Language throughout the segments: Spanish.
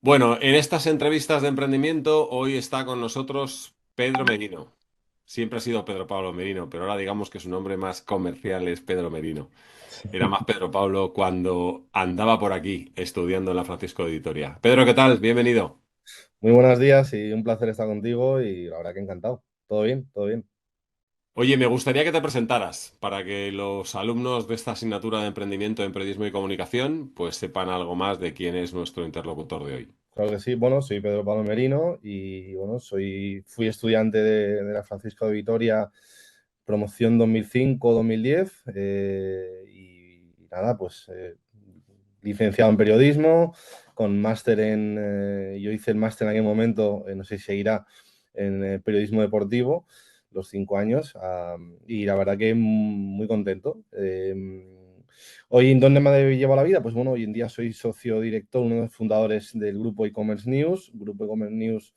Bueno, en estas entrevistas de emprendimiento hoy está con nosotros Pedro Merino. Siempre ha sido Pedro Pablo Merino, pero ahora digamos que su nombre más comercial es Pedro Merino. Era más Pedro Pablo cuando andaba por aquí estudiando en la Francisco de Vitoria. Pedro, ¿qué tal? Bienvenido. Muy buenos días y un placer estar contigo y la verdad que encantado. ¿Todo bien? ¿Todo bien? Oye, me gustaría que te presentaras para que los alumnos de esta asignatura de emprendimiento en periodismo y comunicación pues sepan algo más de quién es nuestro interlocutor de hoy. Claro que sí. Bueno, soy Pedro Pablo Merino y bueno, fui estudiante de la Francisco de Vitoria, promoción 2005-2010 y nada, licenciado en periodismo, con máster yo hice el máster en aquel momento, no sé si seguirá, en periodismo deportivo, los 5 años, y la verdad que muy contento. Hoy, ¿en dónde me lleva la vida? Pues bueno, hoy en día soy socio director, uno de los fundadores del grupo e-commerce News. Grupo e-commerce News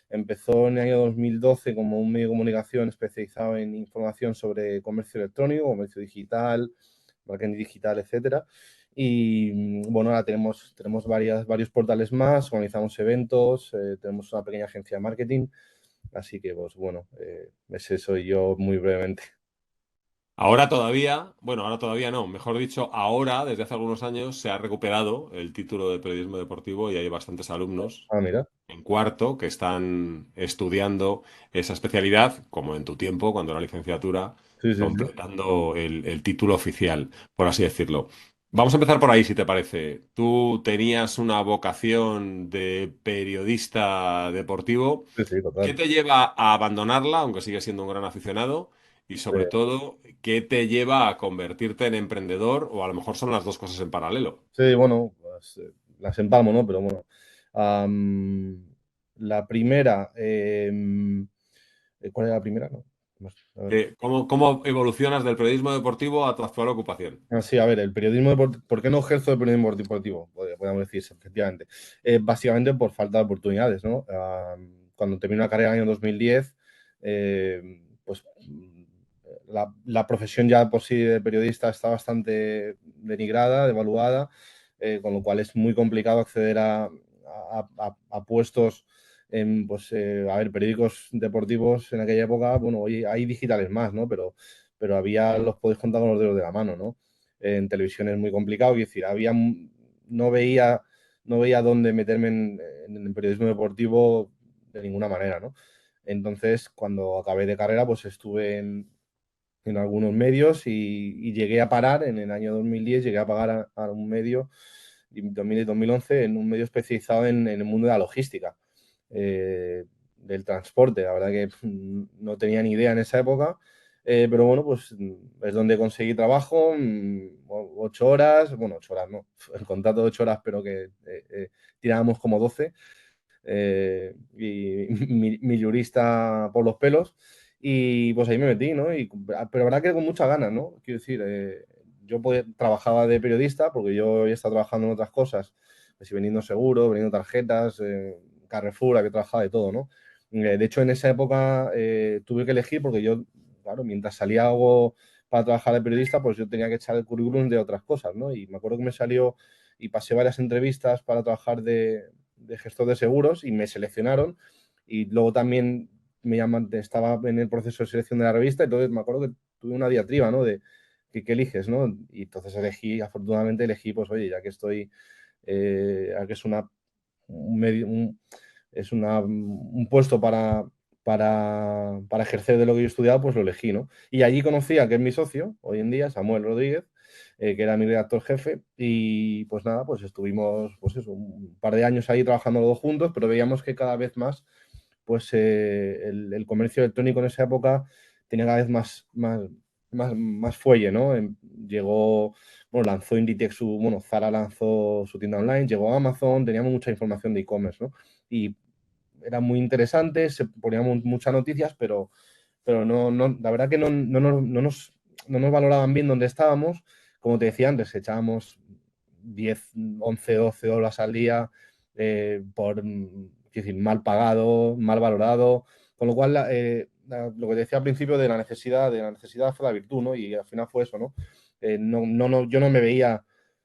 empezó en el año 2012 como un medio de comunicación especializado en información sobre comercio electrónico, comercio digital, marketing digital, etcétera. Y bueno, ahora tenemos varios portales más, organizamos eventos, tenemos una pequeña agencia de marketing, así que pues bueno, ese soy yo muy brevemente. Ahora todavía no, mejor dicho, ahora, desde hace algunos años, se ha recuperado el título de periodismo deportivo y hay bastantes alumnos Ah, mira. en cuarto que están estudiando esa especialidad, como en tu tiempo, cuando era licenciatura, Sí, sí, sí. completando el título oficial, por así decirlo. Vamos a empezar por ahí, si te parece. Tú tenías una vocación de periodista deportivo. Sí, sí, ¿Qué total. te lleva a abandonarla, aunque sigues siendo un gran aficionado? Y Sí, sobre todo, ¿qué te lleva a convertirte en emprendedor? O a lo mejor son las dos cosas en paralelo. sí, bueno, pues, las empalmo, ¿no? Pero bueno. Am, la primera, ¿cuál era la primera? No. A ver. ¿Cómo evolucionas del periodismo deportivo a tu actual ocupación? Sí, a ver, el periodismo deportivo, ¿por qué no ejerzo de periodismo deportivo? Podríamos decir, efectivamente. Básicamente por falta de oportunidades, ¿no? Cuando terminé la carrera en el año 2010, pues la profesión ya por sí de periodista está bastante denigrada, devaluada, con lo cual es muy complicado acceder a puestos en, pues, a ver, periódicos deportivos en aquella época, bueno, hoy hay digitales más, ¿no? Pero los podéis contar con los dedos de la mano, ¿no? En televisión es muy complicado, es decir, no veía, no veía dónde meterme en el periodismo deportivo de ninguna manera, ¿no? Entonces, cuando acabé de carrera, pues estuve en algunos medios y llegué a parar en el año 2010, llegué a pagar a un medio, en 2000 y 2011, en un medio especializado en el mundo de la logística, del transporte. La verdad que no tenía ni idea en esa época, pero bueno, pues es donde conseguí trabajo, 8 horas, bueno, 8 horas no, el contrato de 8 horas, pero que tirábamos como 12, y mi jurista por los pelos, y pues ahí me metí, ¿no? Pero la verdad que con muchas ganas, ¿no? Quiero decir, trabajaba de periodista porque yo había estado trabajando en otras cosas, pues vendiendo seguros, vendiendo tarjetas, Carrefour, había trabajado de todo, ¿no? De hecho, en esa época tuve que elegir porque yo, claro, mientras salía algo para trabajar de periodista, pues yo tenía que echar el currículum de otras cosas, ¿no? Y me acuerdo que me salió y pasé varias entrevistas para trabajar de gestor de seguros y me seleccionaron, y luego también estaba en el proceso de selección de la revista, entonces me acuerdo que tuve una diatriba, ¿no? De qué eliges, ¿no? Y entonces afortunadamente elegí, pues oye, ya que estoy, ya que es un, medio- un- es un puesto para ejercer de lo que yo he estudiado, pues lo elegí, ¿no? Y allí conocí a que es mi socio, hoy en día, Samuel Rodríguez, que era mi redactor jefe, y pues nada, pues estuvimos, pues eso, un par de años ahí trabajando los dos juntos, pero veíamos que cada vez más, pues el comercio electrónico en esa época tenía cada vez más fuelle, ¿no? Bueno, lanzó Inditex bueno, Zara lanzó su tienda online, llegó a Amazon, teníamos mucha información de e-commerce, ¿no? Y era muy interesante, se poníamos muchas noticias, pero la verdad que no nos valoraban bien donde estábamos. Como te decía antes, echábamos 10, 11, 12 horas al día, quiero decir, mal pagado, mal valorado, con lo cual lo que te decía al principio de la necesidad fue la virtud, ¿no? Y al final fue eso, ¿no? Yo no me veía,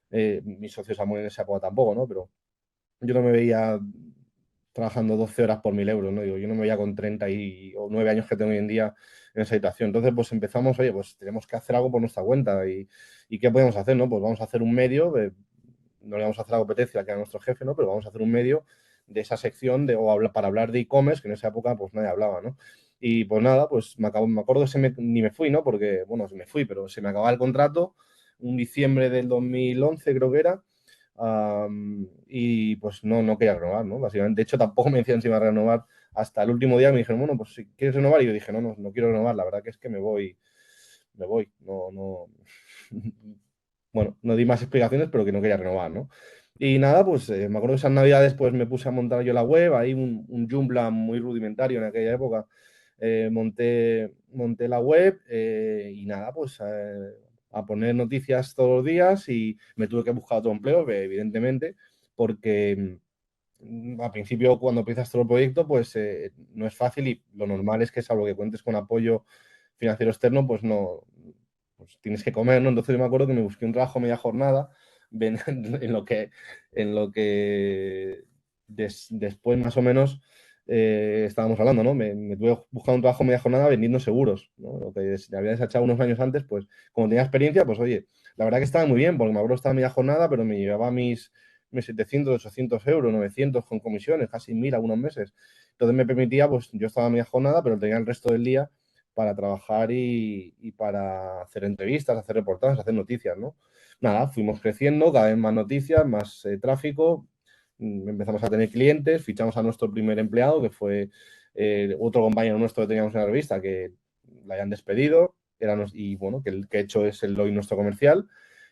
mi socio Samuel en esa época tampoco, ¿no? Pero yo no me veía trabajando 12 horas por 1.000 euros, ¿no? Digo, yo no me veía con 9 años que tengo hoy en día en esa situación. Entonces, pues empezamos, oye, pues tenemos que hacer algo por nuestra cuenta. ¿Y qué podemos hacer, no? Pues vamos a hacer un medio, no le vamos a hacer la competencia que era nuestro jefe, ¿no? Pero vamos a hacer un medio de esa sección para hablar de e-commerce, que en esa época pues nadie hablaba, ¿no? Y pues nada, pues me acuerdo que ni me fui, ¿no? Porque, bueno, me fui, pero se me acababa el contrato, un diciembre del 2011 creo que era, y pues no quería renovar, ¿no? Básicamente, de hecho, tampoco me decían si iba a renovar hasta el último día. Me dijeron, bueno, pues si quieres renovar, y yo dije, no quiero renovar, la verdad que es que me voy, no. Bueno, no di más explicaciones, pero que no quería renovar, ¿no? Y nada, pues me acuerdo que esas navidades pues me puse a montar yo la web, ahí un Joomla muy rudimentario en aquella época. Monté la web, y nada, pues a poner noticias todos los días, y me tuve que buscar otro empleo, evidentemente, porque al principio cuando empiezas todo el proyecto pues no es fácil, y lo normal es que, salvo que cuentes con apoyo financiero externo, pues no, pues tienes que comer, ¿no? Entonces yo me acuerdo que me busqué un trabajo media jornada en lo que después más o menos estábamos hablando, ¿no? Me tuve que buscar un trabajo media jornada vendiendo seguros, ¿no? Lo que había desechado unos años antes, pues como tenía experiencia, pues oye, la verdad que estaba muy bien, porque me acuerdo que estaba media jornada, pero me llevaba mis 700, 800 euros, 900 con comisiones, casi 1.000 algunos meses. Entonces me permitía, pues yo estaba media jornada, pero tenía el resto del día para trabajar y para hacer entrevistas, hacer reportajes, hacer noticias, ¿no? Nada, fuimos creciendo, cada vez más noticias, más tráfico, empezamos a tener clientes, fichamos a nuestro primer empleado, que fue otro compañero nuestro que teníamos en la revista, que la habían despedido, y bueno, que el que he hecho es hoy nuestro comercial.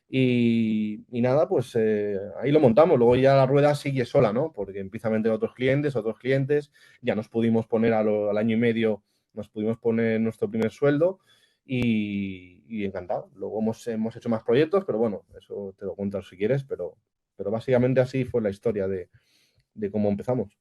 Y nada, pues ahí lo montamos. Luego ya la rueda sigue sola, ¿no? Porque empiezan a meter otros clientes. Ya nos pudimos poner al año y medio, nos pudimos poner nuestro primer sueldo, y encantado. Luego hemos hecho más proyectos, pero bueno, eso te lo cuento si quieres, pero básicamente así fue la historia de cómo empezamos.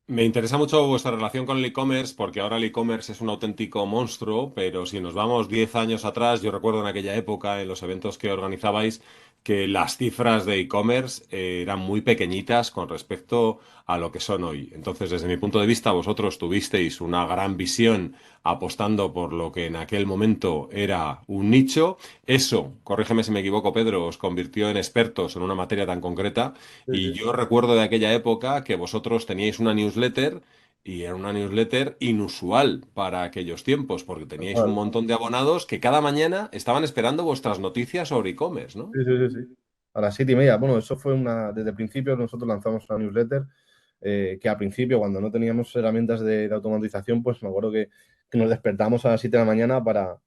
Me interesa mucho vuestra relación con el e-commerce porque ahora el e-commerce es un auténtico monstruo, pero si nos vamos 10 años atrás, yo recuerdo en aquella época, en los eventos que organizabais, que las cifras de e-commerce eran muy pequeñitas con respecto a lo que son hoy. Entonces, desde mi punto de vista, vosotros tuvisteis una gran visión apostando por lo que en aquel momento era un nicho. Eso, corrígeme si me equivoco, Pedro, os convirtió en expertos en una materia tan concreta Sí, y sí. yo recuerdo de aquella época que vosotros teníais una newsletter y era una newsletter inusual para aquellos tiempos, porque Tal teníais un cual. montón de abonados que cada mañana estaban esperando vuestras noticias sobre e-commerce, ¿no? Sí, sí, sí, sí. A las 7:30. Bueno, eso fue desde el principio nosotros lanzamos una newsletter, que al principio, cuando no teníamos herramientas de automatización, pues me acuerdo que nos despertamos a las 7 de la mañana para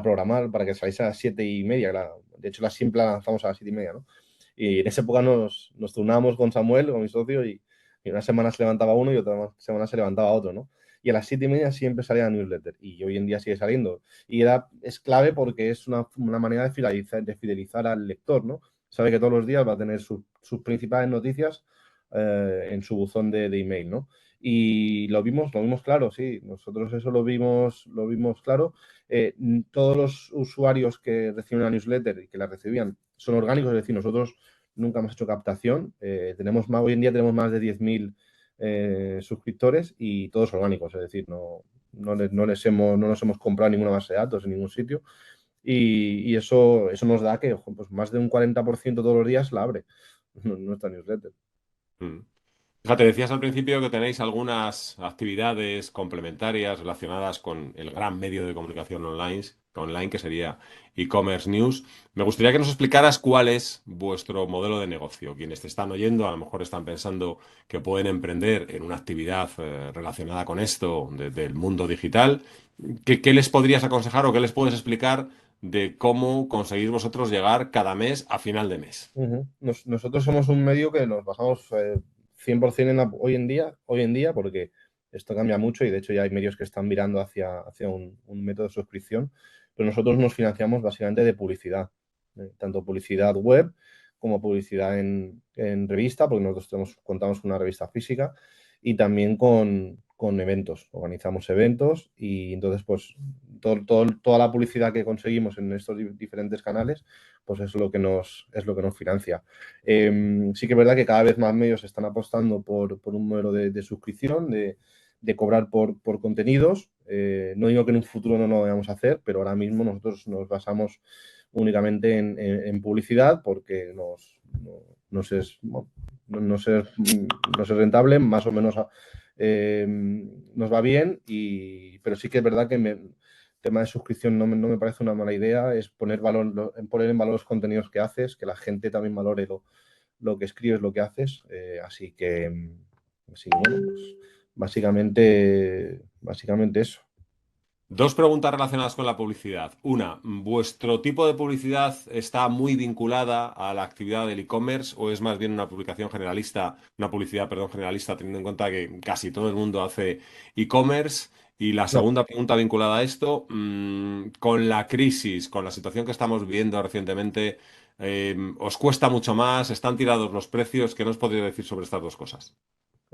programar, para que saliese a las 7:30. De hecho, siempre la lanzamos a las 7:30, ¿no? Y en esa época nos turnábamos con Samuel, con mi socio, y una semana se levantaba uno y otra semana se levantaba otro, ¿no? Y a las 7:30 siempre salía la newsletter, y hoy en día sigue saliendo. Y es clave porque es una manera de fidelizar al lector, ¿no? Sabe que todos los días va a tener sus principales noticias en su buzón de email, ¿no? Y lo vimos claro, sí, nosotros eso lo vimos claro. Todos los usuarios que reciben una newsletter y que la recibían son orgánicos, es decir, nosotros nunca hemos hecho captación. Hoy en día tenemos más de 10.000 suscriptores, y todos orgánicos, es decir, no nos hemos comprado ninguna base de datos en ningún sitio, y eso nos da que, ojo, pues más de un 40% todos los días la abre nuestra newsletter. Mm. Fíjate, decías al principio que tenéis algunas actividades complementarias relacionadas con el gran medio de comunicación online, que sería e-commerce news. Me gustaría que nos explicaras cuál es vuestro modelo de negocio. Quienes te están oyendo a lo mejor están pensando que pueden emprender en una actividad relacionada con esto del mundo digital. ¿Qué les podrías aconsejar o qué les puedes explicar de cómo conseguir vosotros llegar cada mes a final de mes? Ujú. Nosotros somos un medio que nos basamos 100% hoy en día, porque esto cambia mucho, y de hecho ya hay medios que están mirando hacia un método de suscripción, pero nosotros nos financiamos básicamente de publicidad, tanto publicidad web como publicidad en revista, porque nosotros contamos con una revista física, y también con eventos. Organizamos eventos, y entonces pues toda la publicidad que conseguimos en estos diferentes canales, pues es lo que nos financia. Sí que es verdad que cada vez más medios están apostando por un modelo de suscripción, de cobrar por contenidos. No digo que en un futuro no lo vayamos a hacer, pero ahora mismo nosotros nos basamos únicamente en publicidad porque nos es, bueno, nos es, nos es rentable, más o menos nos va bien, pero sí que es verdad que el tema de suscripción no me parece una mala idea, es poner en valor los contenidos que haces, que la gente también valore lo que escribes, lo que haces. Así que bueno, pues básicamente eso. Dos preguntas relacionadas con la publicidad. Una, ¿vuestro tipo de publicidad está muy vinculada a la actividad del e-commerce o es más bien una publicación generalista, una publicidad, perdón, generalista, teniendo en cuenta que casi todo el mundo hace e-commerce? Y la No, segunda pregunta vinculada a esto, con la crisis, con la situación que estamos viendo recientemente, ¿os cuesta mucho más? ¿Están tirados los precios? ¿Qué nos podría decir sobre estas dos cosas?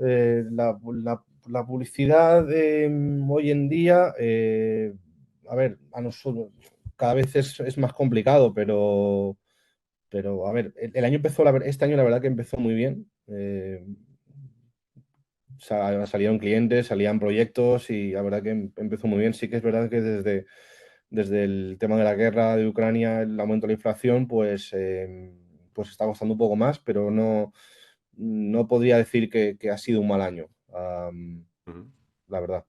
la publicidad hoy en día, a ver, a nosotros cada vez es más complicado, pero a ver, el año empezó, este año la verdad que empezó muy bien. Salieron clientes, salían proyectos y la verdad que empezó muy bien. Sí que es verdad que desde el tema de la guerra de Ucrania, el aumento de la inflación, pues está costando un poco más, pero no podría decir que ha sido un mal año, Ujú. la verdad.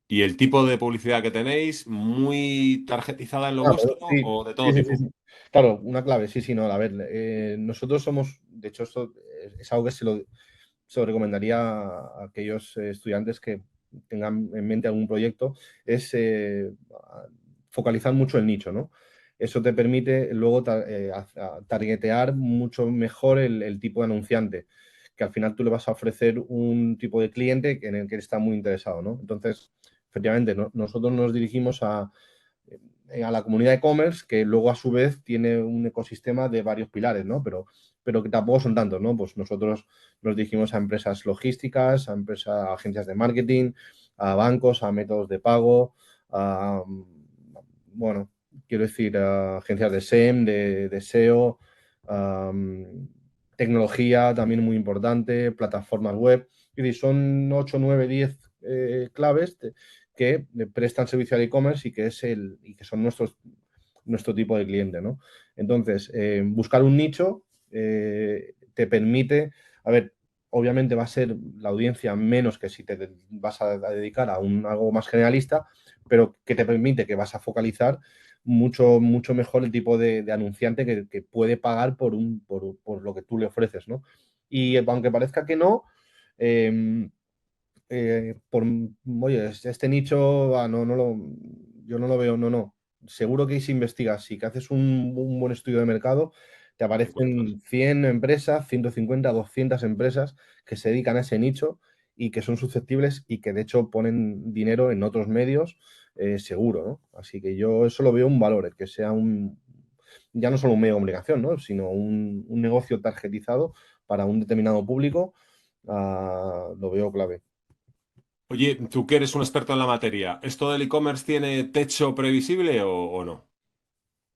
¿Y el tipo de publicidad que tenéis, muy targetizada en lo Ah, pero vuestro sí, o de sí, todo sí, sí, tipo? sí. Claro, una clave, sí, sí, no. A ver, nosotros somos, de hecho, esto es algo que se lo recomendaría a aquellos estudiantes que tengan en mente algún proyecto, es focalizar mucho el nicho, ¿no? Eso te permite luego targetear mucho mejor el tipo de anunciante, que al final tú le vas a ofrecer un tipo de cliente en el que él está muy interesado, ¿no? Entonces, efectivamente, nosotros nos dirigimos a la comunidad de e-commerce, que luego a su vez tiene un ecosistema de varios pilares, ¿no? Pero que tampoco son tantos, ¿no? Pues nosotros nos dirigimos a empresas logísticas, a agencias de marketing, a bancos, a métodos de pago, a, bueno, quiero decir, a agencias de SEM, de SEO, tecnología también muy importante, plataformas web. Es decir, son 8 9 10 claves que prestan servicio al e-commerce y que son nuestro tipo de cliente, ¿no? Entonces, buscar un nicho te permite, a ver, obviamente va a ser la audiencia menos que si te vas a dedicar a algo más generalista, pero que te permite que vas a focalizar mucho mejor el tipo de anunciante que puede pagar por lo que tú le ofreces, ¿no? Y aunque parezca que no, eh, oye, este nicho, yo no lo veo, no. Seguro que si investigas, si que haces un buen estudio de mercado, te Lo encuentras. aparecen 100 empresas, 150 200 empresas que se dedican a ese nicho y que son susceptibles y que de hecho ponen dinero en otros medios, seguro, ¿no? Así que yo eso lo veo un valor, el que sea ya no solo un medio de comunicación, ¿no? Sino un negocio targetizado para un determinado público, lo veo clave. Oye, tú que eres un experto en la materia, ¿esto del e-commerce tiene techo previsible o no?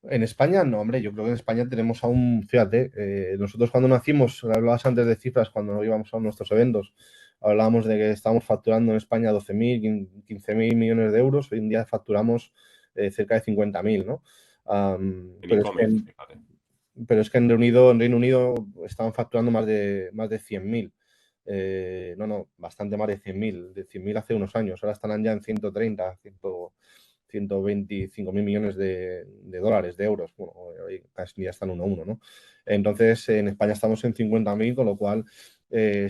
En España, no, hombre, yo creo que en España tenemos aún, fíjate, nosotros cuando nacimos, hablabas antes de cifras cuando íbamos a nuestros eventos, hablábamos de que estábamos facturando en España 12.000, 15.000 millones de euros, hoy en día facturamos cerca de 50.000, ¿no? Am, En pero es que e-commerce, en, fíjate. pero es que en Reino Unido estaban facturando más de 100.000. No, bastante más de 100.000, de 100.000 hace unos años, ahora están ya en 130, 125.000 millones de dólares, de euros. Bueno, hoy casi ya están 1 a 1, ¿no? Entonces, en España estamos en 50.000, con lo cual,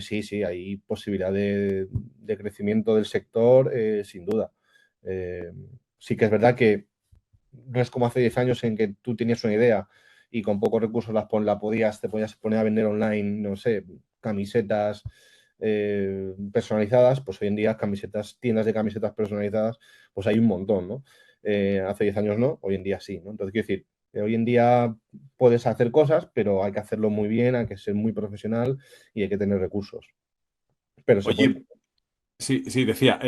sí, hay posibilidad de crecimiento del sector, sin duda. Eh, sí que es verdad que no es como hace 10 años en que tú tenías una idea y con pocos recursos te podías poner a vender online, no sé, camisetas personalizadas, pues hoy en día tiendas de camisetas personalizadas, pues hay un montón, ¿no? Hace 10 años no, hoy en día sí, ¿no? Entonces, quiero decir, hoy en día puedes hacer cosas, pero hay que hacerlo muy bien, hay que ser muy profesional y hay que tener recursos. Pero se puede. Oye, sí, sí, decía,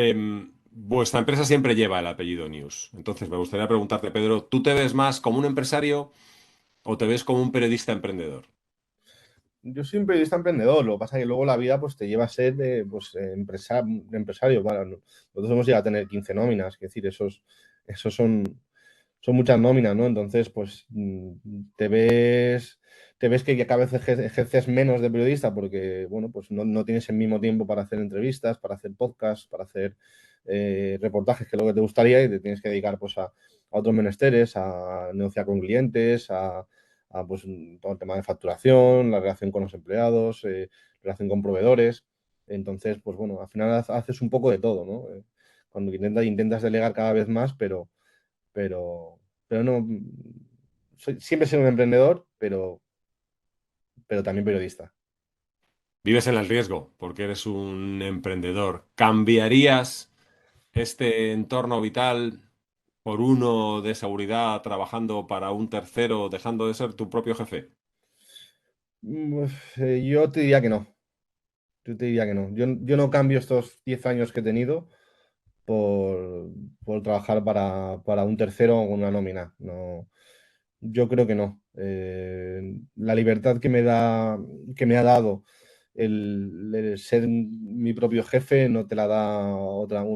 Vuestra empresa siempre lleva el apellido News. Entonces, me gustaría preguntarte, Pedro, ¿tú te ves más como un empresario o te ves como un periodista emprendedor? Yo soy un periodista emprendedor, lo que pasa es que luego la vida pues, te lleva a ser pues, empresario. Bueno, nosotros hemos llegado a tener 15 nóminas, es decir, esos son muchas nóminas, ¿no? Entonces, pues te ves que cada vez ejerces menos de periodista porque, bueno, pues no tienes el mismo tiempo para hacer entrevistas, para hacer podcasts, para hacer reportajes, que es lo que te gustaría, y te tienes que dedicar pues a otros menesteres, a negociar con clientes, pues todo el tema de facturación, la relación con los empleados, relación con proveedores. Entonces, pues bueno, al final haces un poco de todo, ¿no? Cuando intentas delegar cada vez más, pero, pero no. Siempre he sido un emprendedor, pero también periodista. Vives en el riesgo porque eres un emprendedor. ¿Cambiarías este entorno vital por uno de seguridad trabajando para un tercero, dejando de ser tu propio jefe? Yo te diría que no. Yo te diría que no. Yo no cambio estos 10 años que he tenido por, por trabajar para un tercero o una nómina. No, yo creo que no. La libertad que me ha dado el ser mi propio jefe no te la da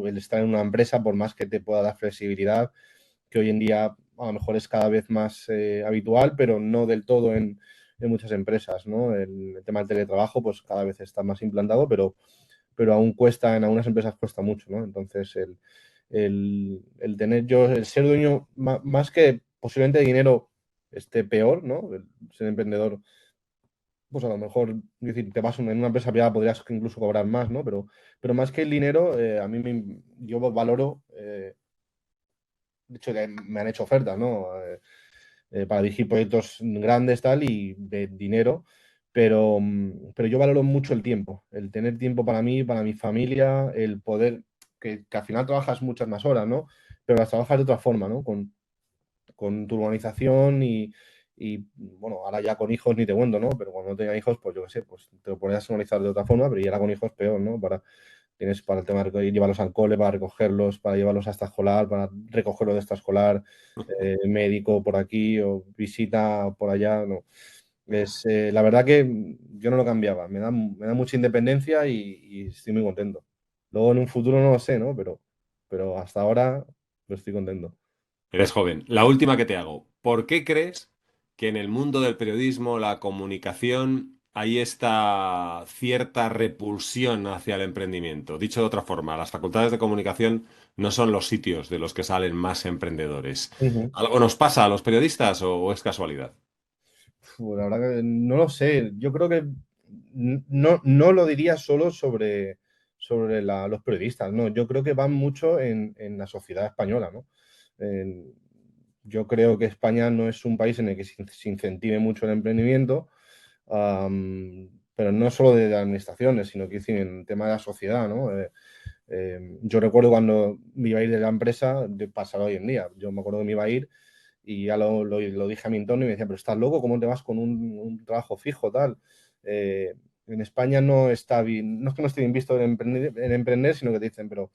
el estar en una empresa, por más que te pueda dar flexibilidad, que hoy en día a lo mejor es cada vez más habitual, pero no del todo en muchas empresas, ¿no? El tema del teletrabajo, pues cada vez está más implantado, pero aún cuesta, en algunas empresas cuesta mucho, ¿no? Entonces, el tener yo, el ser dueño, más que posiblemente de dinero esté peor, ¿no? El ser emprendedor, pues a lo mejor, es decir, en una empresa privada podrías incluso cobrar más, ¿no? Pero más que el dinero, a mí yo valoro, de hecho, que me han hecho ofertas, ¿no? Para dirigir proyectos grandes, tal, y de dinero, pero yo valoro mucho el tiempo, el tener tiempo para mí, para mi familia, el poder, que al final trabajas muchas más horas, ¿no? Pero las trabajas de otra forma, ¿no? Con tu organización bueno, ahora ya con hijos ni te cuento, ¿no? Pero cuando no tenía hijos, pues yo qué sé, pues te lo podrías organizar de otra forma, pero ya ahora con hijos peor, ¿no? Tienes para el tema de llevarlos al cole, para recogerlos, para llevarlos hasta escolar, para recogerlos de extraescolar, médico por aquí o visita por allá, no. La verdad que yo no lo cambiaba, me da mucha independencia y estoy muy contento. Luego en un futuro no lo sé, ¿no? Pero hasta ahora pues estoy contento. Eres joven. La última que te hago. ¿Por qué crees que en el mundo del periodismo, la comunicación, hay esta cierta repulsión hacia el emprendimiento? Dicho de otra forma, las facultades de comunicación no son los sitios de los que salen más emprendedores. Ujú. ¿Algo nos pasa a los periodistas o es casualidad? La verdad que no lo sé. Yo creo que no lo diría solo sobre los periodistas, no. Yo creo que van mucho en la sociedad española, ¿no? En- yo creo que España no es un país en el que se incentive mucho el emprendimiento, pero no solo de las administraciones, sino que en el tema de la sociedad, ¿no? Yo recuerdo cuando me iba a ir de la empresa, de pasar hoy en día. Yo me acuerdo que me iba a ir y ya lo dije a mi entorno y me decía, pero estás loco, ¿cómo te vas con un trabajo fijo, tal? En España no está bien, no es que no esté bien visto en emprender, sino que te dicen, pero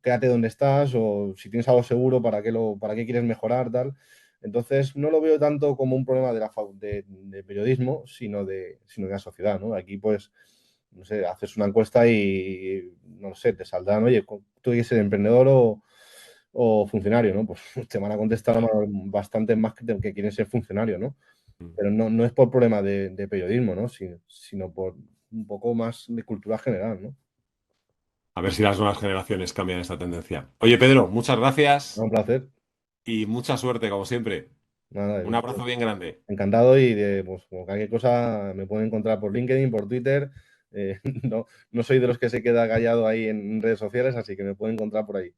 quédate donde estás o si tienes algo seguro, ¿para qué quieres mejorar, tal? Entonces, no lo veo tanto como un problema de periodismo, sino de la sociedad, ¿no? Aquí, pues, no sé, haces una encuesta y, no lo sé, te saldrán, oye, ¿tú quieres ser emprendedor o funcionario, ¿no? Pues te van a contestar bastante más que quieren ser funcionario, ¿no? Pero no es por problema de periodismo, ¿no? Sino por un poco más de cultura general, ¿no? A ver si las nuevas generaciones cambian esta tendencia. Oye, Pedro, muchas gracias Un placer. y mucha suerte, como siempre. Nada, Un abrazo bien grande. encantado y pues, como cualquier cosa me pueden encontrar por LinkedIn, por Twitter. No soy de los que se queda callado ahí en redes sociales, así que me pueden encontrar por ahí.